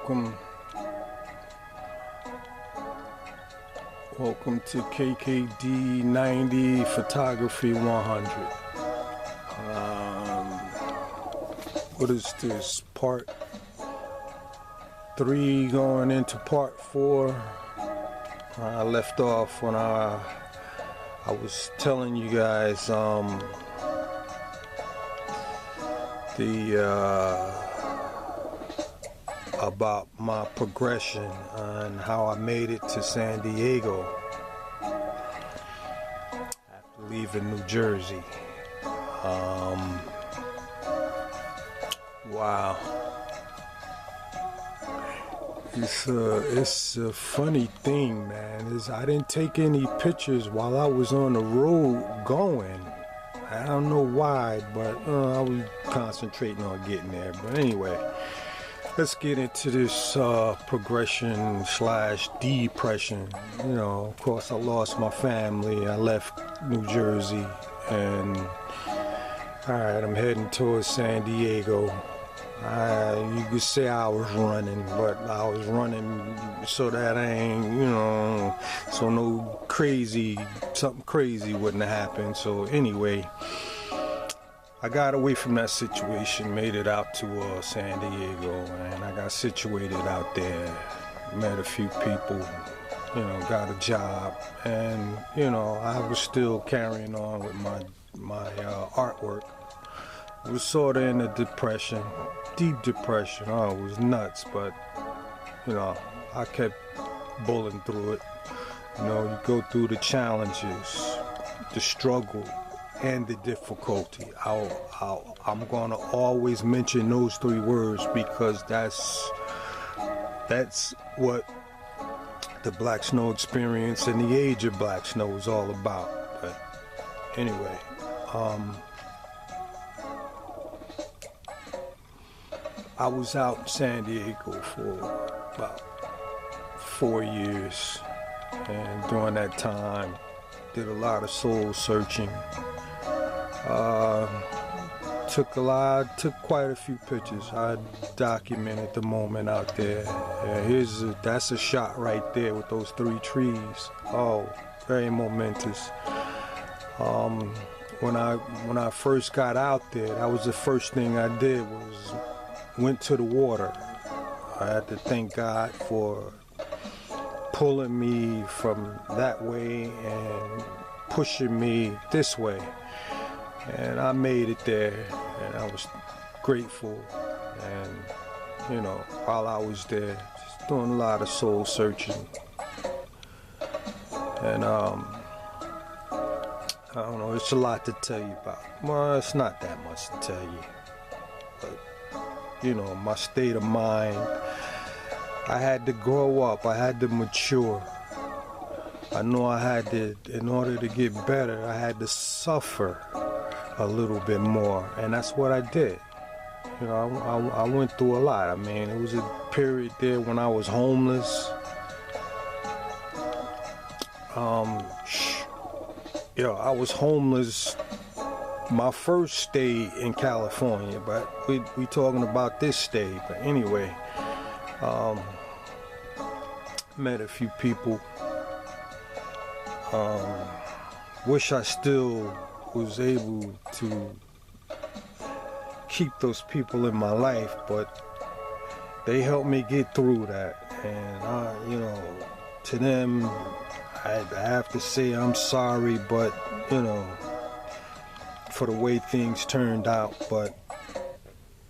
Welcome to KKD90 Photography 100. What is this? Part 3 going into part 4. I left off when I was telling you guys about my progression and how I made it to San Diego after leaving New Jersey. Wow, it's a funny thing, man. I didn't take any pictures while I was on the road going. I don't know why, but I was concentrating on getting there. But anyway, let's get into this progression / depression. You know, of course, I lost my family. I left New Jersey, and all right, I'm heading towards San Diego. You could say I was running, but I was running so that I ain't, so something crazy wouldn't have happened. So anyway, I got away from that situation, made it out to San Diego, and I got situated out there, met a few people, got a job, and, I was still carrying on with my artwork. I was sort of in a depression, deep depression. Oh, it was nuts, but, I kept bulling through it. You go through the challenges, the struggle, and the difficulty. I'm gonna always mention those 3 words because that's what the Black Snow experience and the age of Black Snow is all about. But anyway, I was out in San Diego for about 4 years, and during that time did a lot of soul searching. Took quite a few pictures. I documented the moment out there. That's a shot right there with those 3 trees. Oh, very momentous. When I first got out there, that was the first thing I did was went to the water. I had to thank God for pulling me from that way and pushing me this way. And I made it there, and I was grateful. And, while I was there, just doing a lot of soul searching. And, I don't know, it's a lot to tell you about. Well, it's not that much to tell you. But, my state of mind, I had to grow up, I had to mature. I know I had to, in order to get better, I had to suffer a little bit more, and that's what I did. I went through a lot. I mean, it was a period there when I was homeless. I was homeless my first stay in California, but we talking about this stay. But anyway, met a few people. Wish I still was able to keep those people in my life, but they helped me get through that. And to them, I have to say I'm sorry, but for the way things turned out. But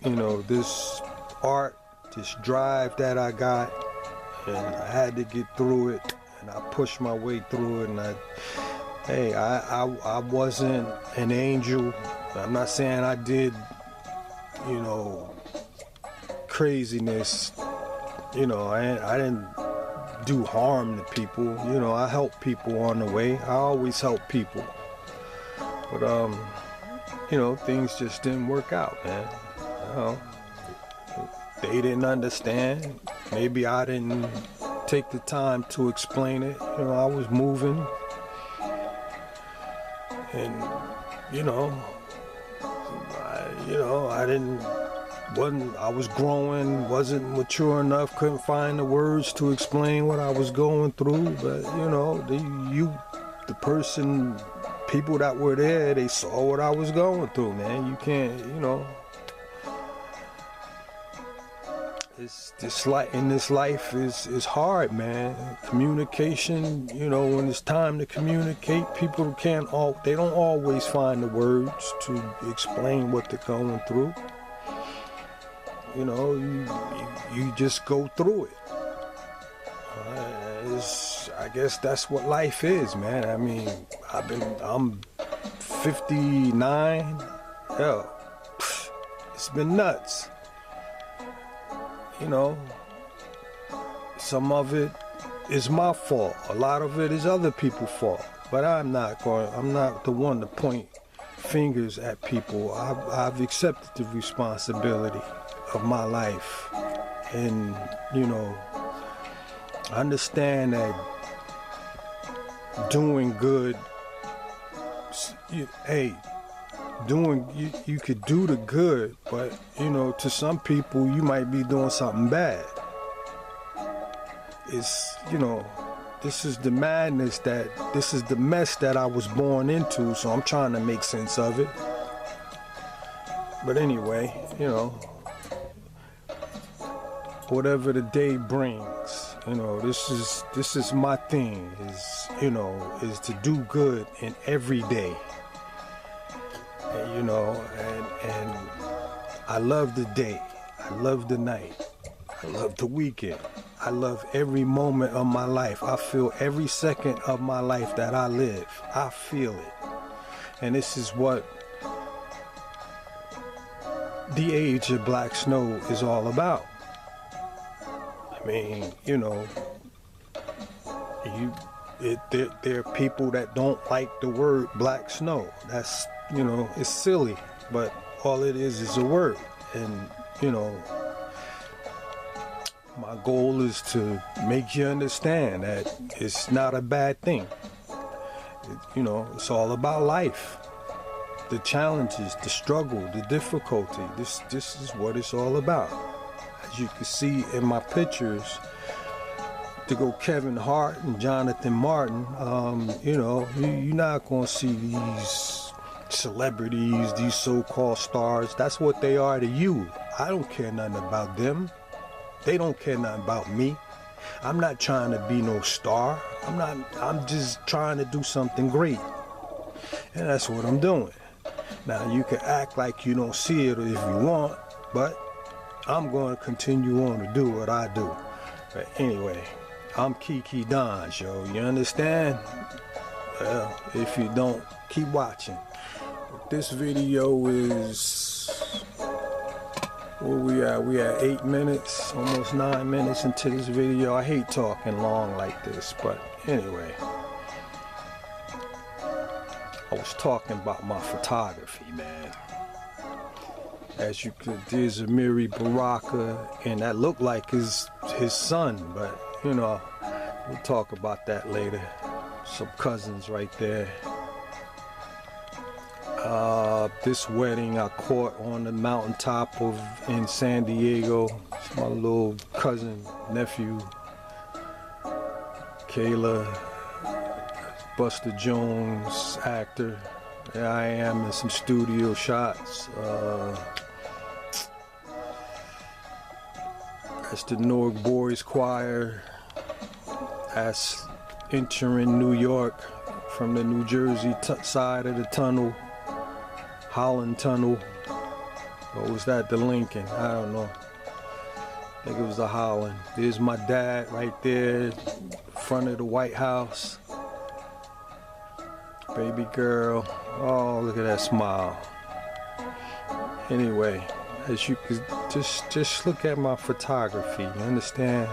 this art, this drive that I got, and I had to get through it, and I pushed my way through it. And I wasn't an angel. I'm not saying I did, craziness. I didn't do harm to people. I helped people on the way. I always help people. But, things just didn't work out, man. They didn't understand. Maybe I didn't take the time to explain it. I was moving. And, I didn't I was growing, wasn't mature enough, couldn't find the words to explain what I was going through. But you know, people that were there, they saw what I was going through, man. You can't, you know. In this life is hard, man. Communication, you know, when it's time to communicate, people they don't always find the words to explain what they're going through. You know, you just go through it. I guess that's what life is, man. I mean, I'm 59. Hell, it's been nuts. You know, some of it is my fault. A lot of it is other people's fault. But I'm not the one to point fingers at people. I've accepted the responsibility of my life. And, you know, I understand that doing good, you could do the good, but you know, to some people you might be doing something bad. It's, you know, this is the madness, this is the mess that I was born into, so I'm trying to make sense of it. But anyway, you know, whatever the day brings, you know, this is my thing, is to do good in every day. You know, and I love the day, I love the night, I love the weekend, I love every moment of my life. I feel every second of my life that I live, I feel it. And this is what the age of Black Snow is all about. I mean, you know, there are people that don't like the word Black Snow. That's, you know, it's silly, but all it is a word. And, you know, my goal is to make you understand that it's not a bad thing. You know, it's all about life. The challenges, the struggle, the difficulty. This is what it's all about. As you can see in my pictures, to go Kevin Hart and Jonathan Martin, you know, you're not going to see these celebrities, these so-called stars. That's what they are to you. I don't care nothing about them. They don't care nothing about me. I'm not trying to be no star. I'm just trying to do something great. And that's what I'm doing. Now, you can act like you don't see it if you want, but I'm going to continue on to do what I do. But anyway, I'm KeeKeeDonz, yo. You understand? Well, if you don't, keep watching. This video is, where we at? We at 8 minutes, almost 9 minutes into this video. I hate talking long like this, but anyway. I was talking about my photography, man. As you could, there's Imagery Baraka, and that looked like his son, but you know, we'll talk about that later. Some cousins right there. This wedding I caught on the mountaintop in San Diego. It's my little cousin, nephew, Kayla, Buster Jones, actor. There I am in some studio shots. That's the Newark Boys Choir. That's entering New York from the New Jersey side of the tunnel. Holland Tunnel, or was that the Lincoln? I don't know. I think it was the Holland. There's my dad right there, in front of the White House. Baby girl. Oh, look at that smile. Anyway, as you could just look at my photography. You understand?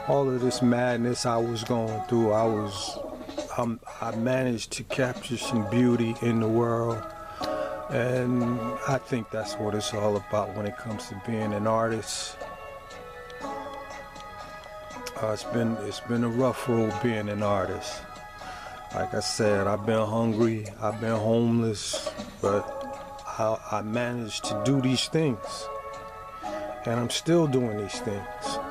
All of this madness I was going through, I managed to capture some beauty in the world. And I think that's what it's all about when it comes to being an artist. It's been a rough road being an artist. Like I said, I've been hungry, I've been homeless, but I managed to do these things. and I'm still doing these things.